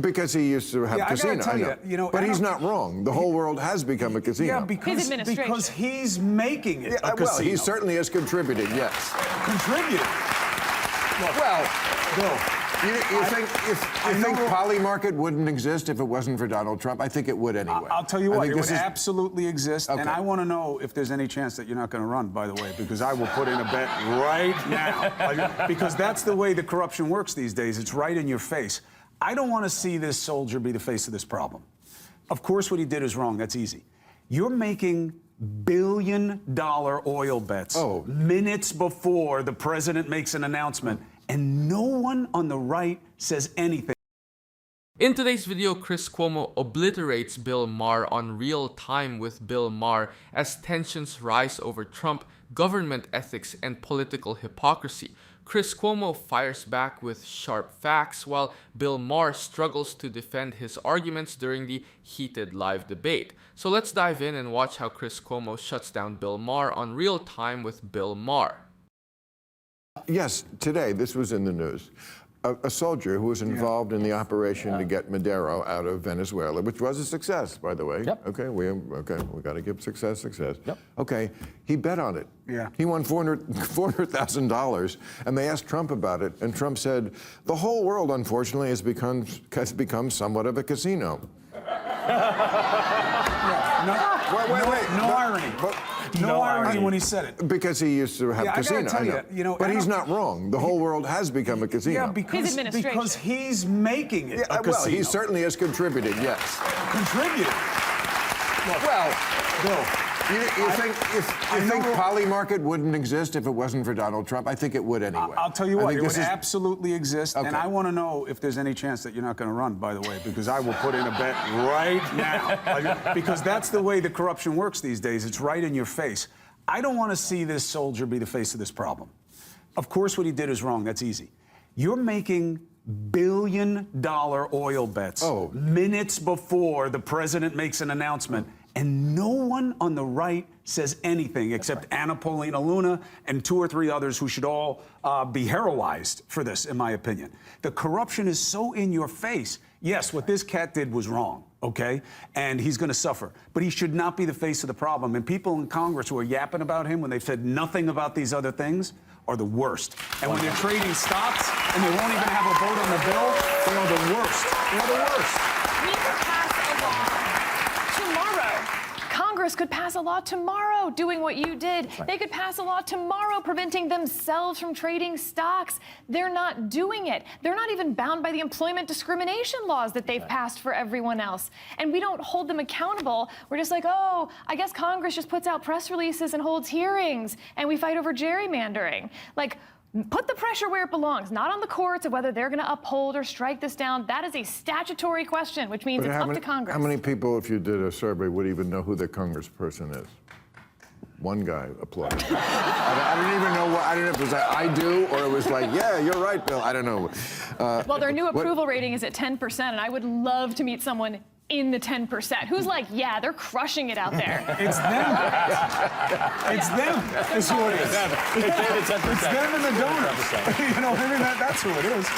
Because he used to have casino. I know. But he's not wrong. The whole world has become a casino. Yeah, because he's making it a casino. Well, he certainly has contributed, yes. Contributed? Well, Bill, you think Poly Market wouldn't exist if it wasn't for Donald Trump? I think it would anyway. I'll tell you what, it would absolutely exist. Okay. And I want to know if there's any chance that you're not going to run, by the way, because I will put in a bet right now. Because that's the way the corruption works these days. It's right in your face. I don't want to see this soldier be the face of this problem. Of course, what he did is wrong. That's easy. You're making billion-dollar oil bets minutes before the president makes an announcement, and no one on the right says anything. In today's video, Chris Cuomo obliterates Bill Maher on Real Time with Bill Maher as tensions rise over Trump, government ethics, and political hypocrisy. Chris Cuomo fires back with sharp facts, while Bill Maher struggles to defend his arguments during the heated live debate. So let's dive in and watch how Chris Cuomo shuts down Bill Maher on Real Time with Bill Maher. Yes, today, this was in the news. A soldier who was involved in the operation to get Maduro out of Venezuela, which was a success, by the way. Yep. Okay, we got to give success. Yep. Okay, he bet on it. Yeah. He won $400,000, and they asked Trump about it, and Trump said, "The whole world, unfortunately, has become somewhat of a casino." No irony. No irony when he said it. Because he used to have casino. I gotta tell you, but he's not wrong. The whole world has become a casino. Yeah, because he's making it a casino. Well, he certainly has contributed, yes. Contributed? Well, Bill, you think Poly Market wouldn't exist if it wasn't for Donald Trump? I think it would anyway. I'll tell you what, it would absolutely exist. Okay. And I want to know if there's any chance that you're not going to run, by the way, because I will put in a bet right now. Because that's the way the corruption works these days. It's right in your face. I don't want to see this soldier be the face of this problem. Of course, what he did is wrong. That's easy. You're making billion-dollar oil bets minutes before the president makes an announcement, and no one on the right says anything except Anna Paulina Luna and 2 or 3 others who should all be heroized for this, in my opinion. The corruption is so in your face. Yes, what this cat did was wrong, okay? And he's going to suffer. But he should not be the face of the problem. And people in Congress who are yapping about him when they've said nothing about these other things are the worst. And when they're trading stocks and they won't even have a vote on the bill, they are the worst. They're the worst. We could pass a law tomorrow. Congress could pass a law tomorrow doing what you did. Right. They could pass a law tomorrow preventing themselves from trading stocks. They're not doing it. They're not even bound by the employment discrimination laws that they've passed for everyone else. And we don't hold them accountable. We're just like, oh, I guess Congress just puts out press releases and holds hearings, and we fight over gerrymandering. Like, put the pressure where it belongs, not on the courts of whether they're going to uphold or strike this down. That is a statutory question, which means it's up to Congress. How many people, if you did a survey, would even know who the congressperson is? One guy applauded. I didn't even know what, I don't know if it was like, I do, or it was like, yeah, you're right, Bill. I don't know. Well, their new approval rating is at 10%, and I would love to meet someone in the 10%. Who's like, yeah, they're crushing it out there. It's them. It's them. That's who it is. It's them and the donors. You know, I mean, that's who it is.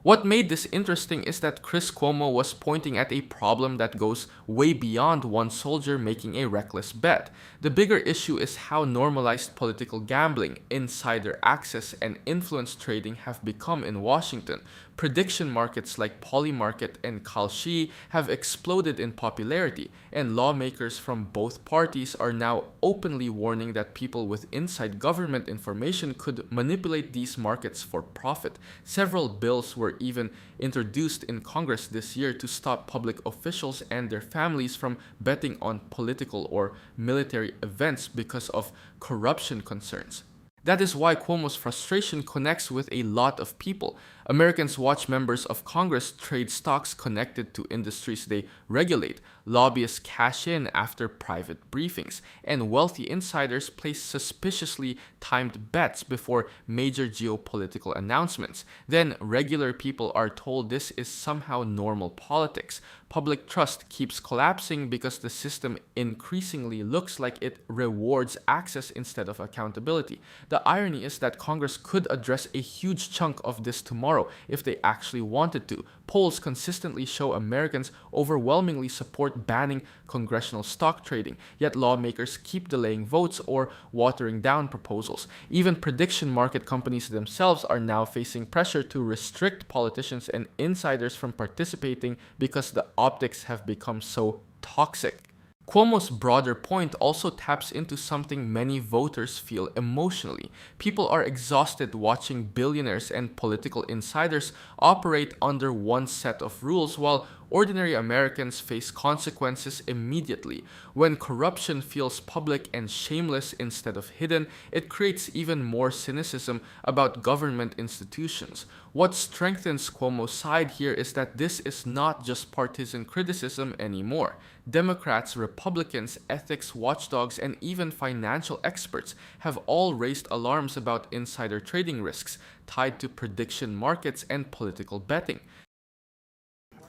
What made this interesting is that Chris Cuomo was pointing at a problem that goes way beyond one soldier making a reckless bet. The bigger issue is how normalized political gambling, insider access, and influence trading have become in Washington. Prediction markets like Poly Market and Kalshi have exploded in popularity, and lawmakers from both parties are now openly warning that people with inside government information could manipulate these markets for profit. Several bills were even introduced in Congress this year to stop public officials and their families from betting on political or military events because of corruption concerns. That is why Cuomo's frustration connects with a lot of people. Americans watch members of Congress trade stocks connected to industries they regulate, lobbyists cash in after private briefings, and wealthy insiders place suspiciously timed bets before major geopolitical announcements. Then regular people are told this is somehow normal politics. Public trust keeps collapsing because the system increasingly looks like it rewards access instead of accountability. The irony is that Congress could address a huge chunk of this tomorrow tomorrow if they actually wanted to. Polls consistently show Americans overwhelmingly support banning congressional stock trading, yet lawmakers keep delaying votes or watering down proposals. Even prediction market companies themselves are now facing pressure to restrict politicians and insiders from participating because the optics have become so toxic. Cuomo's broader point also taps into something many voters feel emotionally. People are exhausted watching billionaires and political insiders operate under one set of rules while ordinary Americans face consequences immediately. When corruption feels public and shameless instead of hidden, it creates even more cynicism about government institutions. What strengthens Cuomo's side here is that this is not just partisan criticism anymore. Democrats, Republicans, ethics watchdogs, and even financial experts have all raised alarms about insider trading risks tied to prediction markets and political betting.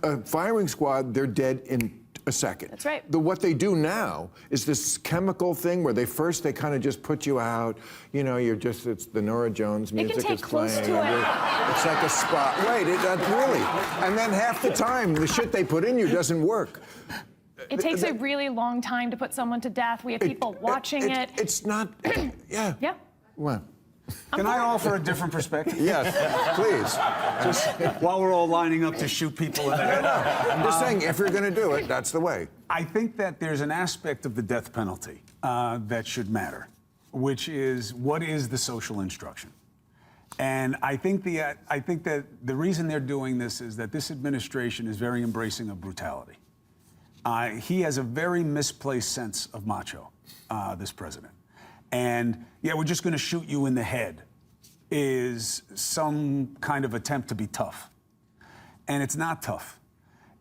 A firing squad, they're dead in a second. That's right. What they do now is this chemical thing where they kind of just put you out. You know, it's the Nora Jones music take is close playing. to it. It's like a spot. Right, really. And then half the time, the shit they put in you doesn't work. It takes a really long time to put someone to death. We have people watching it. It's not, yeah. Yeah. What? Can I offer a different perspective? Yes, please. Just while we're all lining up to shoot people in the head. I'm just saying, if you're going to do it, that's the way. I think that there's an aspect of the death penalty that should matter, which is what is the social instruction? And I think that the reason they're doing this is that this administration is very embracing of brutality. He has a very misplaced sense of macho, this president. And yeah, we're just going to shoot you in the head is some kind of attempt to be tough. And it's not tough.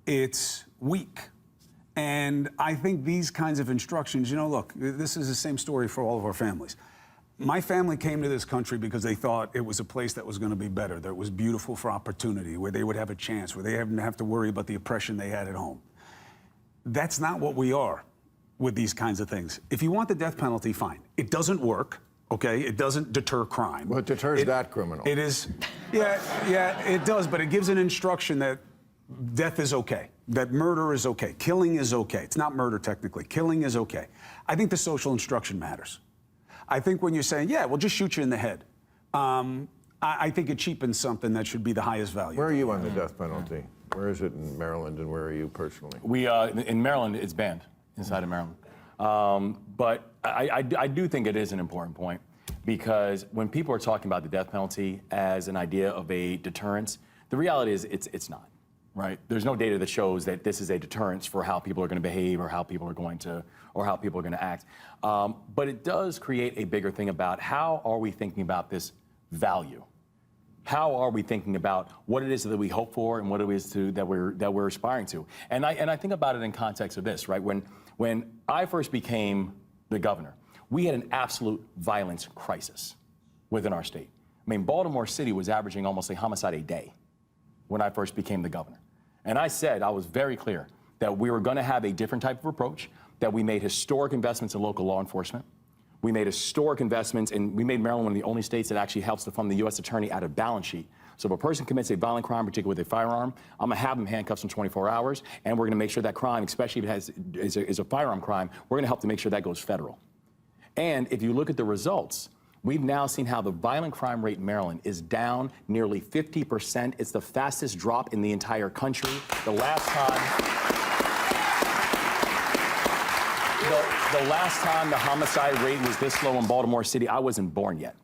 It's weak. And I think these kinds of instructions, you know, look, this is the same story for all of our families. My family came to this country because they thought it was a place that was going to be better, that it was beautiful for opportunity, where they would have a chance, where they didn't have to worry about the oppression they had at home. That's not what we are with these kinds of things. If you want the death penalty, fine. It doesn't work, okay? It doesn't deter crime. Well, it deters that criminal. It is, yeah, it does, but it gives an instruction that death is okay, that murder is okay, killing is okay. It's not murder technically, killing is okay. I think the social instruction matters. I think when you're saying, yeah, we'll just shoot you in the head, I think it cheapens something that should be the highest value. Where are you on the death penalty? Where is it in Maryland, and where are you personally? In Maryland, it's banned inside of Maryland. But I do think it is an important point, because when people are talking about the death penalty as an idea of a deterrence, the reality is it's not, right? There's no data that shows that this is a deterrence for how people are going to behave or how people are going to act. But it does create a bigger thing about how are we thinking about this value? How are we thinking about what it is that we hope for and what it is that we're aspiring to? And I think about it in context of this, right? When I first became the governor, we had an absolute violence crisis within our state. I mean, Baltimore City was averaging almost a homicide a day when I first became the governor. And I was very clear that we were going to have a different type of approach, that we made historic investments in local law enforcement. We made historic investments, and we made Maryland one of the only states that actually helps to fund the U.S. attorney out of balance sheet. So if a person commits a violent crime, particularly with a firearm, I'm going to have them handcuffed in 24 hours, and we're going to make sure that crime, especially if it is a firearm crime, we're going to help to make sure that goes federal. And if you look at the results, we've now seen how the violent crime rate in Maryland is down nearly 50%. It's the fastest drop in the entire country. The last time the homicide rate was this low in Baltimore City, I wasn't born yet.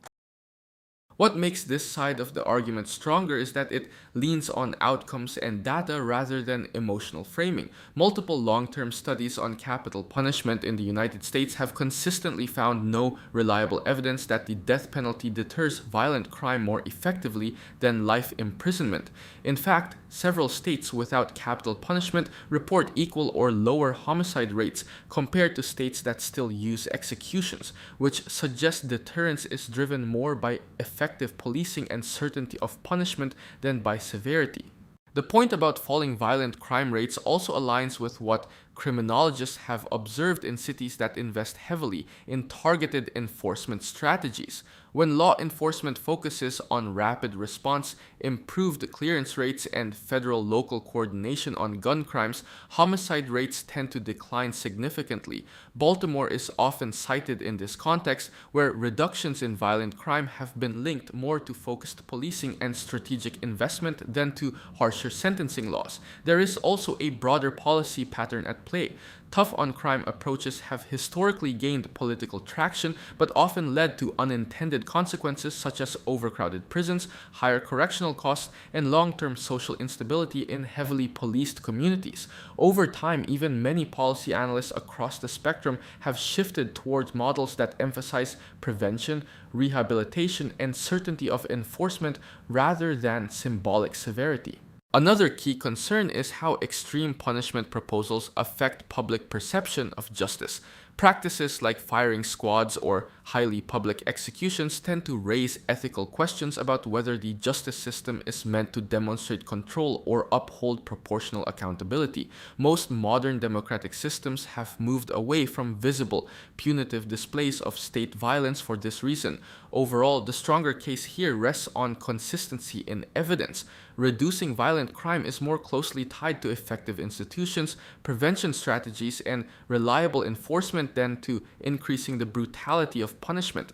What makes this side of the argument stronger is that it leans on outcomes and data rather than emotional framing. Multiple long-term studies on capital punishment in the United States have consistently found no reliable evidence that the death penalty deters violent crime more effectively than life imprisonment. In fact, several states without capital punishment report equal or lower homicide rates compared to states that still use executions, which suggests deterrence is driven more by effective policing and certainty of punishment than by severity. The point about falling violent crime rates also aligns with what criminologists have observed in cities that invest heavily in targeted enforcement strategies. When law enforcement focuses on rapid response, improved clearance rates, and federal-local coordination on gun crimes, homicide rates tend to decline significantly. Baltimore is often cited in this context, where reductions in violent crime have been linked more to focused policing and strategic investment than to harsher sentencing laws. There is also a broader policy pattern at play. Tough-on-crime approaches have historically gained political traction, but often led to unintended consequences such as overcrowded prisons, higher correctional costs, and long-term social instability in heavily policed communities. Over time, even many policy analysts across the spectrum have shifted towards models that emphasize prevention, rehabilitation, and certainty of enforcement rather than symbolic severity. Another key concern is how extreme punishment proposals affect public perception of justice. Practices like firing squads or highly public executions tend to raise ethical questions about whether the justice system is meant to demonstrate control or uphold proportional accountability. Most modern democratic systems have moved away from visible, punitive displays of state violence for this reason. Overall, the stronger case here rests on consistency in evidence. Reducing violent crime is more closely tied to effective institutions, prevention strategies, and reliable enforcement than to increasing the brutality of punishment.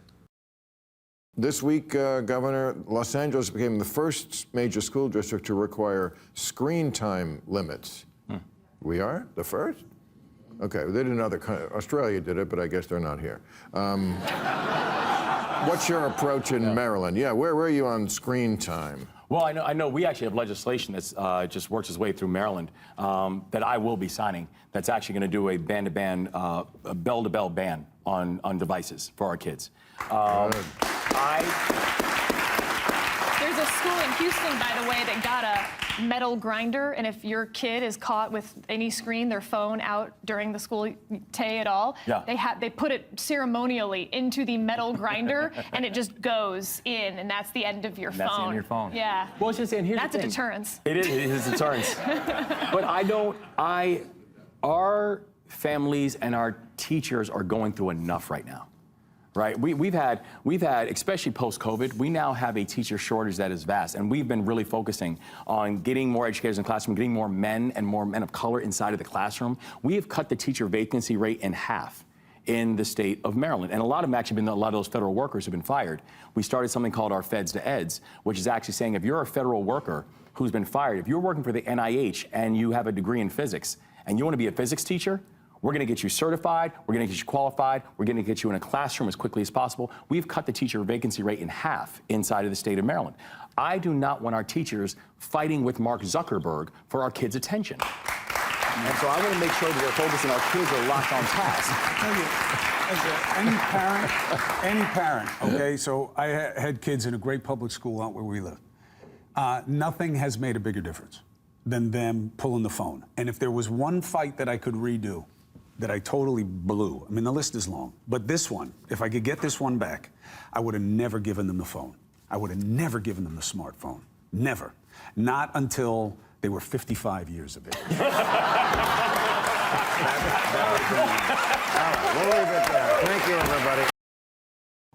This week, Governor, Los Angeles became the first major school district to require screen time limits. We are? The first? Okay, they did another country. Australia did it, but I guess they're not here. What's your approach in Maryland? Yeah, where are you on screen time? Well, I know we actually have legislation that's just works its way through Maryland that I will be signing that's actually going to do a ban-to-ban, a bell-to-bell ban on devices for our kids. There's a school in Houston, by the way, that got a metal grinder, and if your kid is caught with any screen, their phone out during the school day at all, they put it ceremonially into the metal grinder, and it just goes in, and that's the end of your phone. That's the end of your phone. Yeah. Well, it's just, and here's that's the a thing. deterrence. It is a deterrence. But our families and our teachers are going through enough right now. Right, we've had, especially post-COVID, we now have a teacher shortage that is vast, and we've been really focusing on getting more educators in the classroom, getting more men and more men of color inside of the classroom. We have cut the teacher vacancy rate in half in the state of Maryland, and a lot of them actually been a lot of those federal workers who've been fired. We started something called our Feds to Eds, which is actually saying if you're a federal worker who's been fired, if you're working for the NIH and you have a degree in physics and you want to be a physics teacher, we're going to get you certified, we're going to get you qualified, we're going to get you in a classroom as quickly as possible. We've cut the teacher vacancy rate in half inside of the state of Maryland. I do not want our teachers fighting with Mark Zuckerberg for our kids' attention. And so I want to make sure that we're focusing, our kids are locked on task. Any parent, okay? So I had kids in a great public school out where we live. Nothing has made a bigger difference than them pulling the phone. And if there was one fight that I could redo, that I totally blew. I mean, the list is long, but this one, if I could get this one back, I would have never given them the phone. I would have never given them the smartphone. Never. Not until they were 55 years of age. We'll leave it there. Thank you, everybody.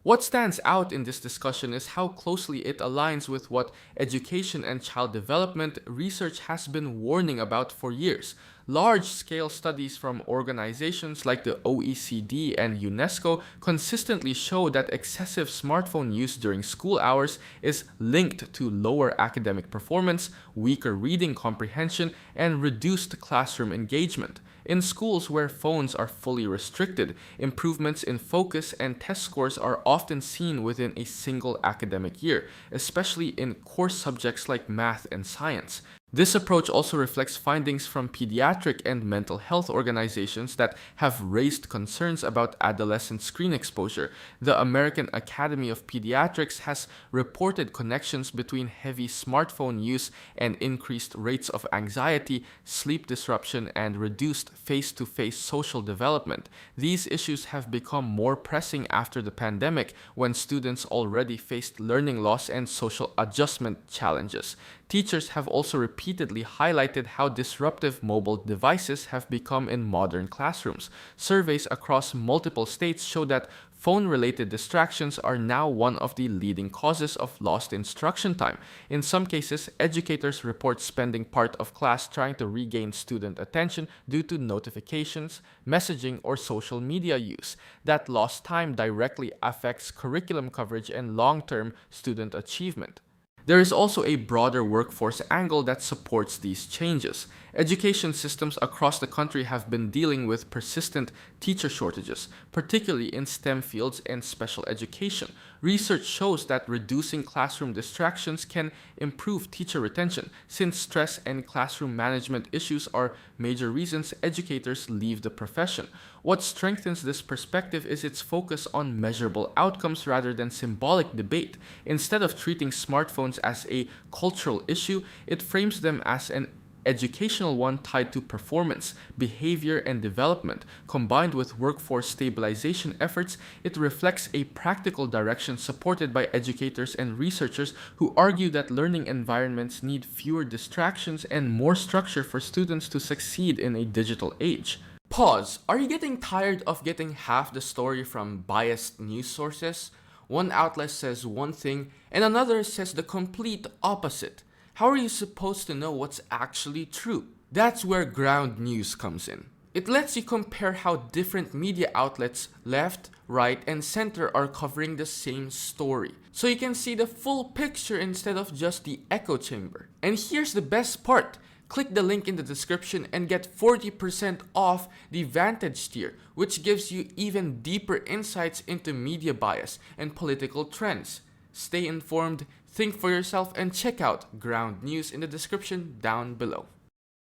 What stands out in this discussion is how closely it aligns with what education and child development research has been warning about for years. Large-scale studies from organizations like the OECD and UNESCO consistently show that excessive smartphone use during school hours is linked to lower academic performance, weaker reading comprehension, and reduced classroom engagement. In schools where phones are fully restricted, improvements in focus and test scores are often seen within a single academic year, especially in core subjects like math and science. This approach also reflects findings from pediatric and mental health organizations that have raised concerns about adolescent screen exposure. The American Academy of Pediatrics has reported connections between heavy smartphone use and increased rates of anxiety, sleep disruption, and reduced face-to-face social development. These issues have become more pressing after the pandemic, when students already faced learning loss and social adjustment challenges. Teachers have also repeatedly highlighted how disruptive mobile devices have become in modern classrooms. Surveys across multiple states show that phone-related distractions are now one of the leading causes of lost instruction time. In some cases, educators report spending part of class trying to regain student attention due to notifications, messaging, or social media use. That lost time directly affects curriculum coverage and long-term student achievement. There is also a broader workforce angle that supports these changes. Education systems across the country have been dealing with persistent teacher shortages, particularly in STEM fields and special education. Research shows that reducing classroom distractions can improve teacher retention, since stress and classroom management issues are major reasons educators leave the profession. What strengthens this perspective is its focus on measurable outcomes rather than symbolic debate. Instead of treating smartphones as a cultural issue, it frames them as an educational one tied to performance, behavior, and development. Combined with workforce stabilization efforts, it reflects a practical direction supported by educators and researchers who argue that learning environments need fewer distractions and more structure for students to succeed in a digital age. Pause. Are you getting tired of getting half the story from biased news sources? One outlet says one thing and another says the complete opposite. How are you supposed to know what's actually true? That's where ground news comes in. It lets you compare how different media outlets, left, right, and center are covering the same story. So you can see the full picture instead of just the echo chamber. And here's the best part. Click the link in the description and get 40% off the Vantage tier, which gives you even deeper insights into media bias and political trends. Stay informed, think for yourself, and check out Ground News in the description down below.